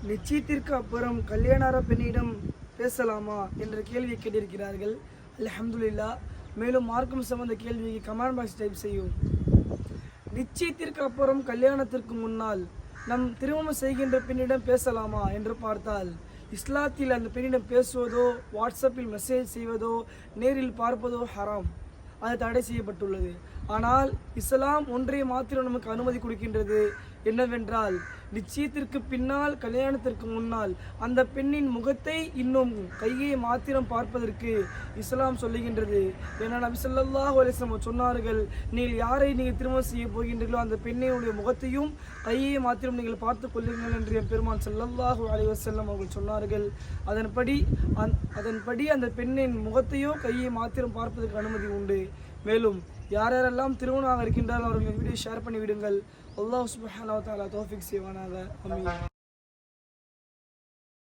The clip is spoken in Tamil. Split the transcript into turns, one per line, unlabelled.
நிச்சயத்திற்கு அப்புறம் கல்யாண பெண்ணிடம் பேசலாமா என்ற கேள்வியை கேட்டிருக்கிறார்கள். அல்ஹம்துலில்லாஹ். மேலும் மார்க்கம் சம்பந்த கேள்வியை கமெண்ட் பாக்ஸ் டைப் செய்யும். நிச்சயத்திற்கு அப்புறம் கல்யாணத்திற்கு முன்னால் நம் திருமணம் செய்கின்ற பெண்ணிடம் பேசலாமா என்று பார்த்தால், இஸ்லாத்தில் அந்த பெண்ணிடம் பேசுவதோ, வாட்ஸ்அப்பில் மெசேஜ் செய்வதோ, நேரில் பார்ப்பதோ ஹராம், அது தடை செய்யப்பட்டுள்ளது. ஆனால் இஸ்லாம் ஒன்றை மாத்திரம் நமக்கு அனுமதி கொடுக்கின்றது. என்னவென்றால், நிச்சயத்திற்கு பின்னால் கல்யாணத்திற்கு முன்னால் அந்த பெண்ணின் முகத்தை இன்னும் கையை மாத்திரம் பார்ப்பதற்கு இஸ்லாம் சொல்லுகின்றது. ஏன்னா நபி ஸல்லல்லாஹு அலைஹி வஸல்லம் சொன்னார்கள், நீங்கள் யாரை நீங்கள் திருமணம் செய்ய போகின்றீர்களோ அந்த பெண்ணினுடைய முகத்தையும் கையை மாத்திரம் நீங்கள் பார்த்து கொள்ளுங்கள் என்று என் பெருமான் ஸல்லல்லாஹு அலைஹி வஸல்லம் அவர்கள் சொன்னார்கள். அதன்படி அந்த பெண்ணின் முகத்தையோ கையை மாத்திரம் பார்ப்பதற்கு அனுமதி உண்டு. மேலும் யாரெல்லாம் திருமணமாக இருக்கின்றார்கள் அவர்கள் வீடியோ ஷேர் பண்ணி விடுங்கள். அல்லாஹ் சுப்ஹானஹு வ தஆலா தௌஃபீக் செய்வானாக. ஆமீன்.